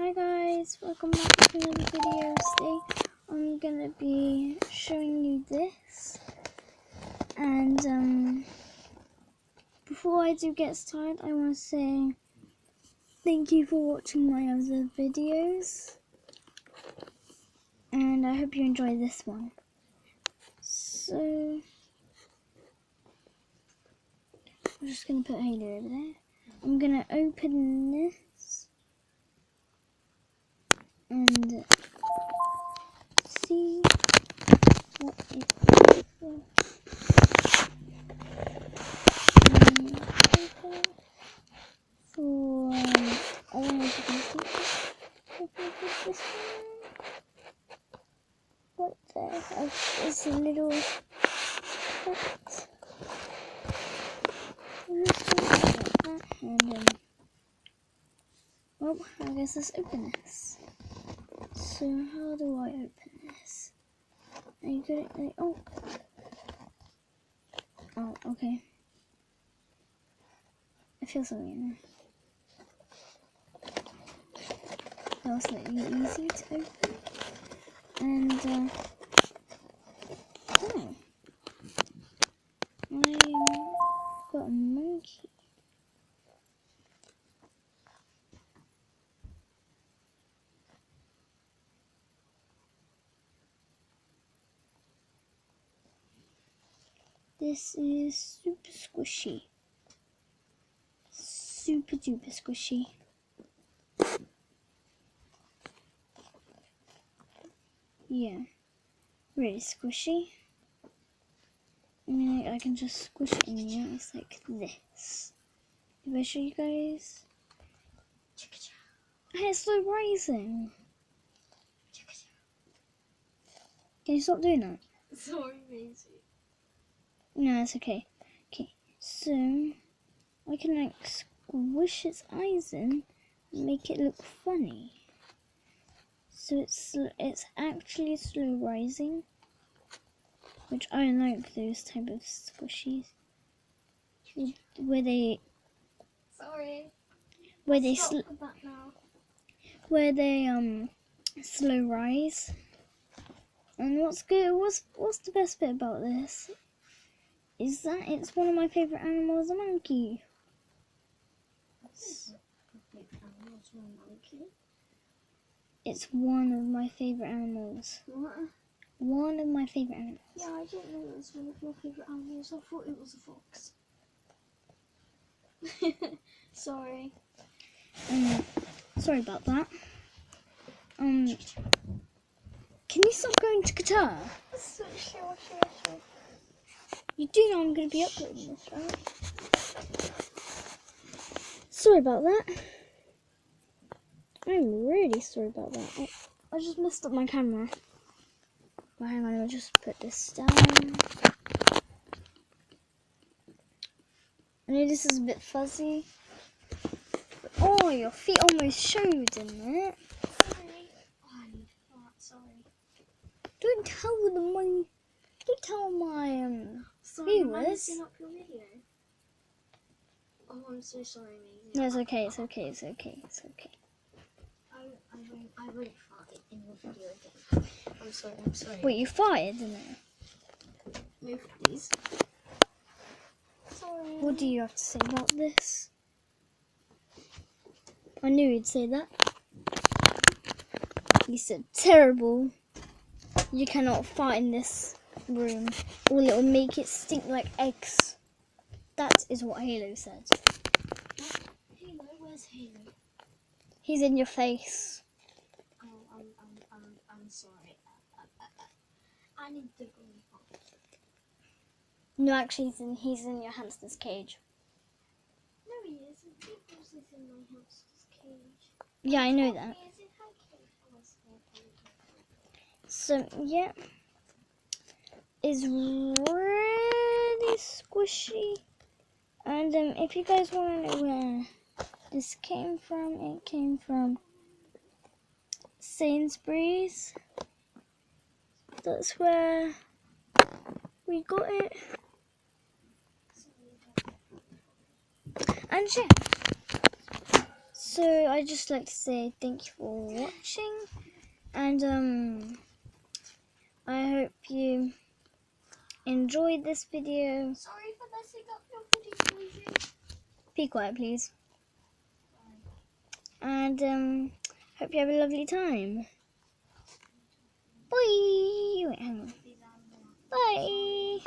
Hi guys, welcome back to another video. Today I'm gonna be showing you this, and before I do get started, I want to say thank you for watching my other videos, and I hope you enjoy this one. So I'm just gonna put Haley over there. I'm gonna open this and see what it is. For I don't know if you can see this one. What the heck? It's a little cut. And well, I guess let's open this. So how do I open this? Are you good at it? Oh, okay. I feel something in there. That was slightly easy to open. And I've got a monkey. This is super squishy. Super duper squishy. Yeah, really squishy. I mean, I can just squish it in here. It's like this. If I show you guys. Hey, it's slow rising. Can you stop doing that? Sorry, Maisie. No, it's okay. Okay, so I can like squish its eyes in and make it look funny. So it's actually slow rising, which I like those type of squishies where they slow rise. And what's the best bit about this is that it's one of my favorite animals, a monkey. It's one of my favorite animals. What? One of my favorite animals. Yeah, I didn't know it was one of your favourite animals. I thought it was a fox. Sorry. Sorry about that. Can you stop going to Qatar? Sure. You do know I'm going to be uploading this, right? Sorry about that. I'm really sorry about that. I just messed up my camera. Well, hang on, I'll just put this down. I know this is a bit fuzzy. But, oh, your feet almost showed, didn't it? Sorry. Oh, I need to fart. Sorry. Don't tell my Sorry, viewers. am I messing up your video? Oh, I'm so sorry, Maisie. No, it's okay. I won't fart it in your video again. I'm sorry. Wait, you farted, didn't it? Move, please. Sorry. What do you have to say about this? I knew you'd say that. You said terrible. You cannot fart in this room, or it will make it stink like eggs. That is what Halo said. Halo, where's Halo? He's in your face. Oh, I'm sorry. I need to go. No, actually, he's in your hamster's cage. No, he isn't. He was in my hamster's cage. Yeah, I know that. He is in her cage. Oh, I see. So, yeah. It's really squishy. And if you guys want to know where this came from, it came from Sainsbury's. That's where we got it. And yeah. So I just like to say thank you for watching, and I hope you enjoyed this video. Sorry for messing up your video, Rosie. Be quiet, please. And hope you have a lovely time. Bye. Wait, hang on. Bye.